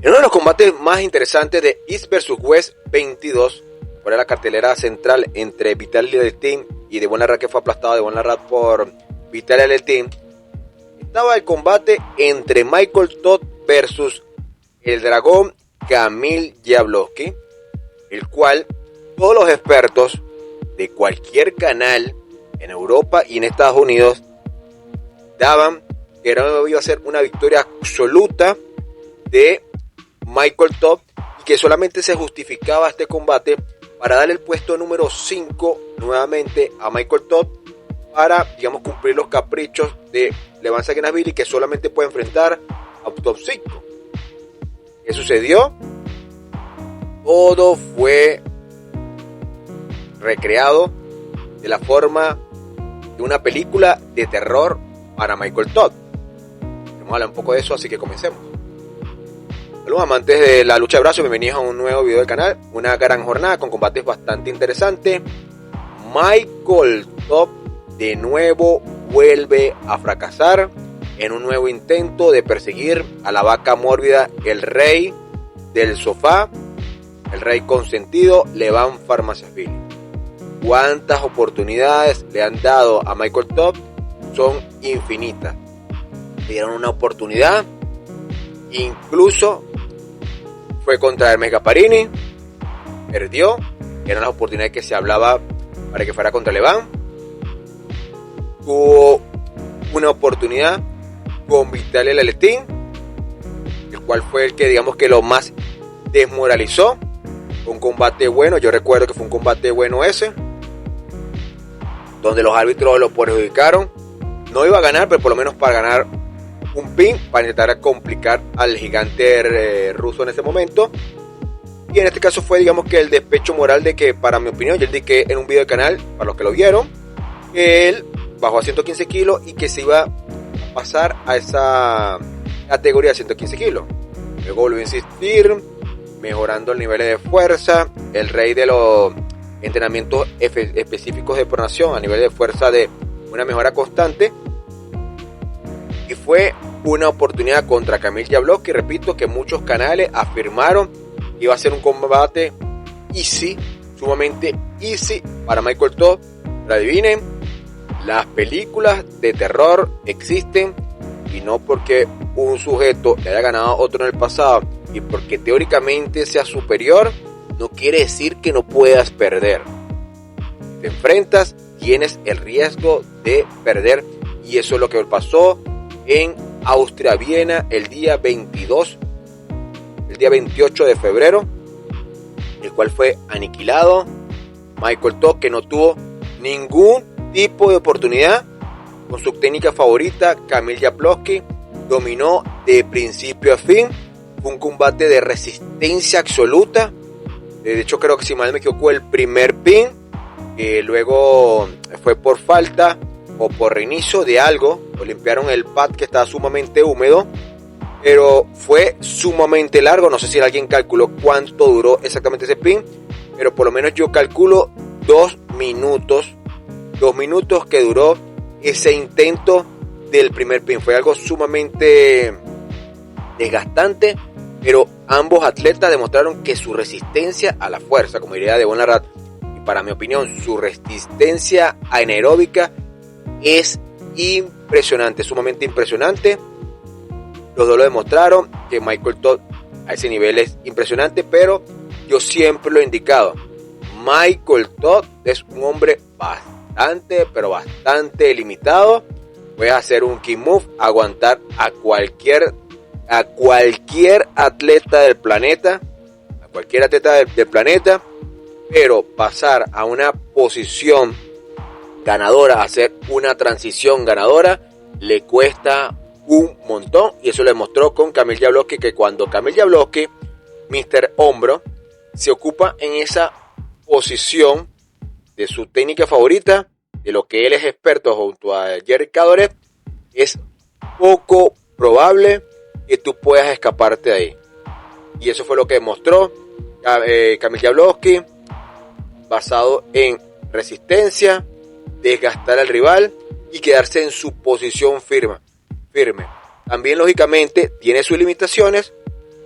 En uno de los combates más interesantes de East vs West 22, fue la cartelera central entre Vitaly Letin y Devon Larratt, que fue aplastado Devon Larratt por Vitaly Letin, estaba el combate entre Michael Todd versus el dragón Kamil Jabloski, el cual todos los expertos de cualquier canal en Europa y en Estados Unidos daban que iba a ser una victoria absoluta de Michael Todd y que solamente se justificaba este combate para darle el puesto número 5 nuevamente a Michael Todd para, digamos, cumplir los caprichos de Levan Sakinashvili, que solamente puede enfrentar a un top 5. ¿Qué sucedió? Todo fue recreado de la forma de una película de terror para Michael Todd. Vamos a hablar un poco de eso, así que comencemos. Saludos amantes de la lucha de brazos, bienvenidos a un nuevo video del canal. Una gran jornada con combates bastante interesantes. Michael Todd de nuevo vuelve a fracasar en un nuevo intento de perseguir a la vaca mórbida, el rey del sofá, el rey consentido, Levan Sakinashvili. ¿Cuántas oportunidades le han dado a Michael Todd? Son infinitas. Le dieron una oportunidad, incluso fue contra Hermes Gasparini, perdió, eran las oportunidades que se hablaba para que fuera contra Levan. Tuvo una oportunidad con Vitaly Letin, el cual fue el que, digamos, que lo más desmoralizó. Fue un combate bueno, yo recuerdo que fue un combate bueno ese, donde los árbitros lo perjudicaron. No iba a ganar, pero por lo menos para ganar un pin, para intentar complicar al gigante ruso en ese momento. Y en este caso fue, digamos, que el despecho moral de que, para mi opinión, yo indiqué en un video del canal, para los que lo vieron, que él bajó a 115 kilos y que se iba a pasar a esa categoría de 115 kilos. Luego volvió a insistir, mejorando el nivel de fuerza, el rey de los entrenamientos específicos de pronación a nivel de fuerza, de una mejora constante. Y fue una oportunidad contra Kamil Jabloski, repito, que muchos canales afirmaron que iba a ser un combate easy, sumamente easy para Michael Todd. Pero adivinen, las películas de terror existen, y no porque un sujeto le haya ganado a otro en el pasado y porque teóricamente sea superior, no quiere decir que no puedas perder. Te enfrentas, tienes el riesgo de perder, y eso es lo que pasó en Austria, Viena, el día 28 de febrero, el cual fue aniquilado Michael Todd, que no tuvo ningún tipo de oportunidad. Con su técnica favorita, Kamil Jabloski dominó de principio a fin. Fue un combate de resistencia absoluta. De hecho, creo que, si mal me equivoco, el primer pin, luego fue por falta o por reinicio de algo, o limpiaron el pad que estaba sumamente húmedo, pero fue sumamente largo. No sé si alguien calculó cuánto duró exactamente ese pin, pero por lo menos yo calculo 2 minutos que duró ese intento del primer pin. Fue algo sumamente desgastante, pero ambos atletas demostraron que su resistencia a la fuerza, como diría Devon Larratt, y para mi opinión su resistencia anaeróbica, es impresionante, sumamente impresionante. Los dos lo demostraron, que Michael Todd a ese nivel es impresionante, pero yo siempre lo he indicado, Michael Todd es un hombre bastante limitado. Puede hacer un kick move, aguantar a cualquier atleta del planeta, pero pasar a una posición ganadora, hacer una transición ganadora, le cuesta un montón, y eso lo demostró con Kamil Jabloski, que cuando Kamil Jabloski, Mr. Hombro, se ocupa en esa posición de su técnica favorita, de lo que él es experto junto a Jerry Cadoret, es poco probable que tú puedas escaparte de ahí. Y eso fue lo que demostró Kamil Jabloski, basado en resistencia, desgastar al rival y quedarse en su posición firme. También, lógicamente, tiene sus limitaciones,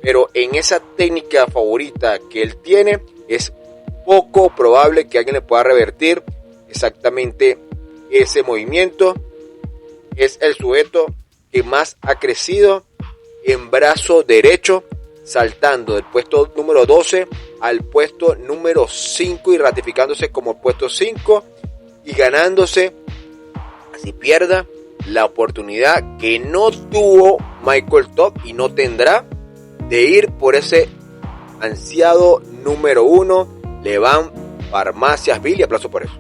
pero en esa técnica favorita que él tiene es poco probable que alguien le pueda revertir exactamente ese movimiento. Es el sujeto que más ha crecido en brazo derecho, saltando del puesto número 12 al puesto número 5 y ratificándose como puesto 5 y ganándose, así pierda, la oportunidad que no tuvo Michael Top y no tendrá de ir por ese ansiado número 1, Levan Pharmaciasvili. Aplauso por eso.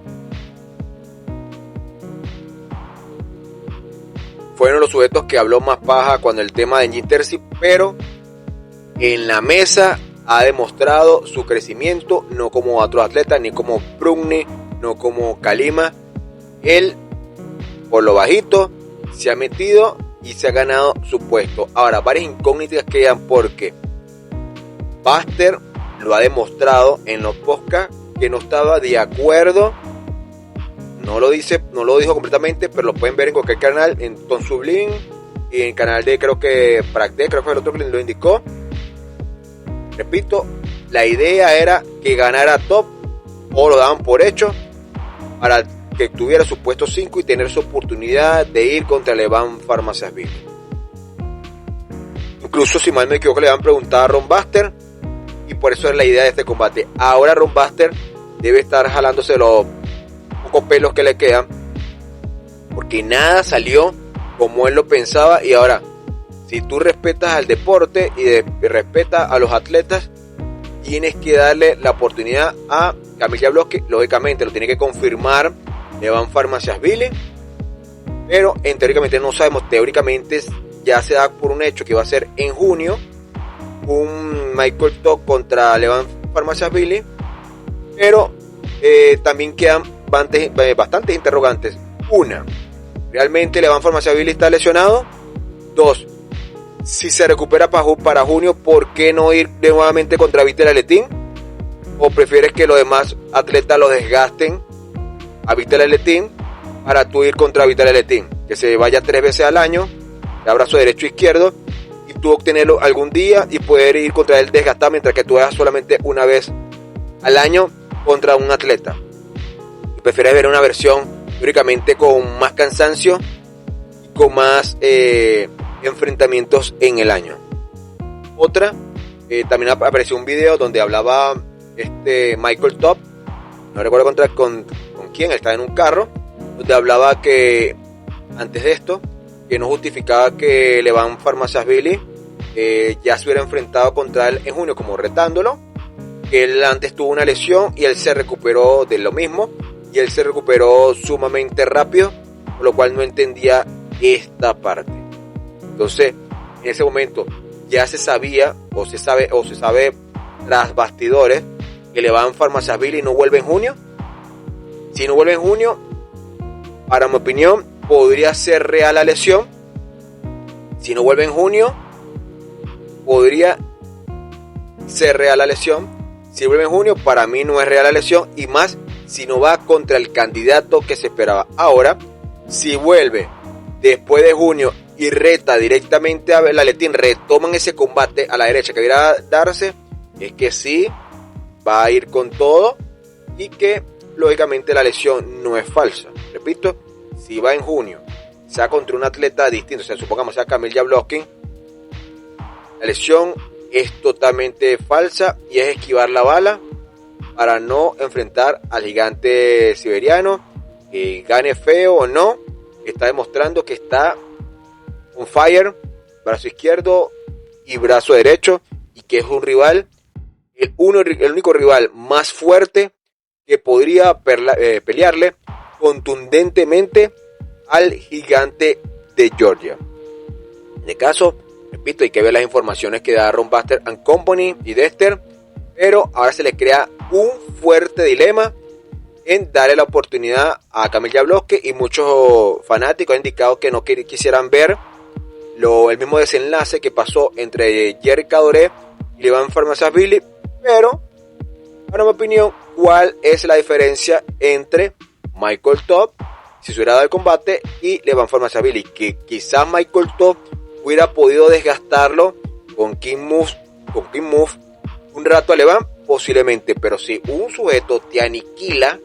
Fue uno de los sujetos que habló más paja con el tema de Engin Terzi, pero en la mesa ha demostrado su crecimiento, no como otros atletas, ni como Prugni, no como Kalima. Él, por lo bajito, se ha metido y se ha ganado su puesto. Ahora, varias incógnitas quedan porque Buster lo ha demostrado en los podcasts que no estaba de acuerdo. No lo dijo completamente, pero lo pueden ver en cualquier canal, en Tom Sublime y en el canal de, creo que Practe, creo que fue el otro que lo indicó. Repito, la idea era que ganara Top, o lo daban por hecho, para que tuviera su puesto 5 y tener su oportunidad de ir contra Levan Pharmaciasvili. Incluso, si mal me equivoco, le han preguntado a Ron Buster, y por eso es la idea de este combate. Ahora Ron Buster debe estar jalándose los pocos pelos que le quedan, porque nada salió como él lo pensaba. Y ahora, si tú respetas al deporte y respetas a los atletas, tienes que darle la oportunidad a Kamil Jabloski. Lógicamente lo tiene que confirmar Levan Pharmaciasvili, pero teóricamente no sabemos. Teóricamente ya se da por un hecho que va a ser en junio un Michael Top contra Levan Pharmaciasvili, pero también quedan bastantes interrogantes. Una, ¿realmente Levan Pharmaciasvili está lesionado? Dos, si se recupera para junio, ¿por qué no ir nuevamente contra Víctor Aletín? ¿O prefieres que los demás atletas lo desgasten a Víctor Aletín para tú ir contra Víctor Aletín? Que se vaya 3 veces al año, de brazo derecho e izquierdo, y tú obtenerlo algún día y poder ir contra él desgastado, mientras que tú hagas solamente una vez al año contra un atleta. Y prefieres ver una versión teóricamente con más cansancio y con más enfrentamientos en el año. Otra, también apareció un video donde hablaba Michael Top, no recuerdo con quién, él estaba en un carro, donde hablaba que antes de esto, que no justificaba que Levan Pharmaciasvili ya se hubiera enfrentado contra él en junio, como retándolo, que él antes tuvo una lesión y él se recuperó de lo mismo, y él se recuperó sumamente rápido, por lo cual no entendía esta parte. Entonces, en ese momento ya se sabía, o se sabe tras bastidores, que Levan Pharmaciasvili no vuelve en junio. Si no vuelve en junio, para mi opinión, podría ser real la lesión. Si no vuelve en junio, podría ser real la lesión. Si vuelve en junio, para mí no es real la lesión, y más si no va contra el candidato que se esperaba. Ahora, si vuelve después de junio y reta directamente a Aletín, retoman ese combate a la derecha que debería darse, es que sí va a ir con todo y que lógicamente la lesión no es falsa. Repito, si va en junio, sea contra un atleta distinto, o sea, supongamos sea Kamil Jabloski, la lesión es totalmente falsa y es esquivar la bala para no enfrentar al gigante siberiano, que gane feo o no, está demostrando que está on fire, brazo izquierdo y brazo derecho, y que es un rival, el único rival más fuerte que podría pelearle contundentemente al gigante de Georgia. En este caso, repito, hay que ver las informaciones que da Ron Buster and Company y Dexter, pero ahora se le crea un fuerte dilema en darle la oportunidad a Kamil Jabloski, y muchos fanáticos han indicado que no quisieran ver el mismo desenlace que pasó entre Jerry Cadoré y Levan Pharmaciasvili, pero para mi opinión, ¿cuál es la diferencia entre Michael Top, si se hubiera dado el combate, y Levan Pharmaciasvili? Que quizás Michael Top hubiera podido desgastarlo con King Moves con King Move un rato a Levan, posiblemente, pero si un sujeto te aniquila,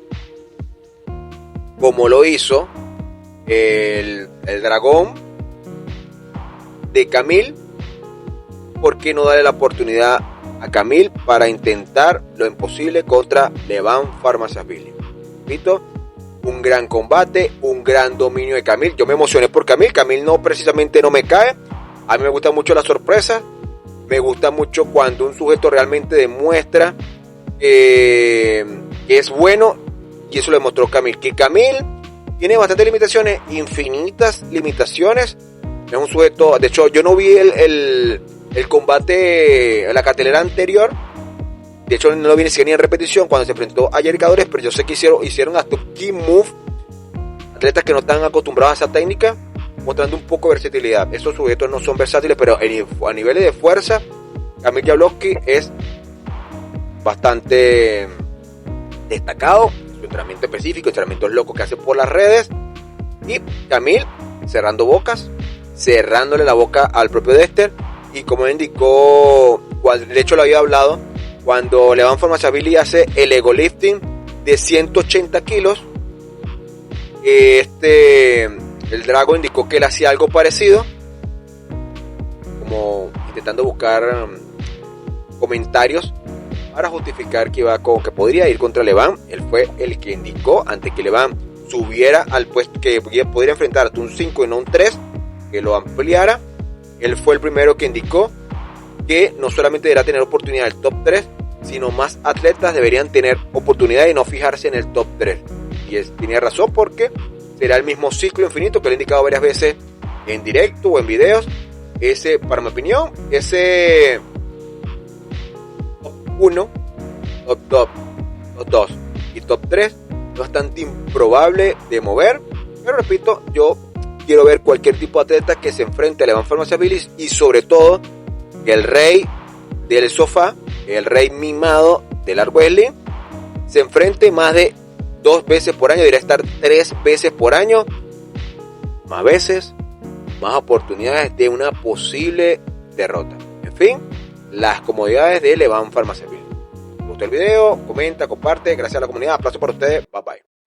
como lo hizo el dragón de Camille, ¿por qué no darle la oportunidad a Camille para intentar lo imposible contra Levan Pharmaceuticals? Repito, un gran combate, un gran dominio de Camille. Yo me emocioné por Camille. Camille no precisamente no me cae. A mí me gusta mucho la sorpresa. Me gusta mucho cuando un sujeto realmente demuestra que es bueno, y eso lo demostró Camille. Que Camille tiene bastantes limitaciones, infinitas limitaciones. Es un sujeto, de hecho yo no vi el combate, la cartelera anterior. De hecho no lo vi ni siquiera en repetición cuando se enfrentó a Jerick Adores, pero yo sé que hicieron hasta un King Move. Atletas que no están acostumbrados a esa técnica, mostrando un poco de versatilidad. Estos sujetos no son versátiles, pero a niveles de fuerza, Kamil Jabloski es bastante destacado. Su entrenamiento específico, entrenamientos locos que hace por las redes. Y Kamil cerrando bocas, cerrándole la boca al propio Dexter. Y como indicó, de hecho lo había hablado, cuando Levan Pharmaceuticals hace el ego lifting de 180 kilos, el Drago indicó que él hacía algo parecido, como intentando buscar comentarios para justificar que que podría ir contra Levan. Él fue el que indicó, antes que Levan subiera al puesto, que podría enfrentar a un 5 y no un 3, que lo ampliara. Él fue el primero que indicó que no solamente deberá tener oportunidad en el top 3, sino más atletas deberían tener oportunidad y no fijarse en el top 3. Y él tenía razón, porque será el mismo ciclo infinito que le he indicado varias veces en directo o en videos. Ese, para mi opinión, ese top 1, top 2, top 2 y top 3 es bastante improbable de mover. Pero repito, yo quiero ver cualquier tipo de atleta que se enfrente a Levan Pharmaceuticals, y sobre todo que el rey del sofá, el rey mimado del arco wrestling, se enfrente más de 2 veces por año. Debería estar 3 veces por año. Más veces, más oportunidades de una posible derrota. En fin, las comodidades de Levan Pharmaceuticals. ¿Te gustó el video? Comenta, comparte. Gracias a la comunidad. Aplausos para ustedes. Bye bye.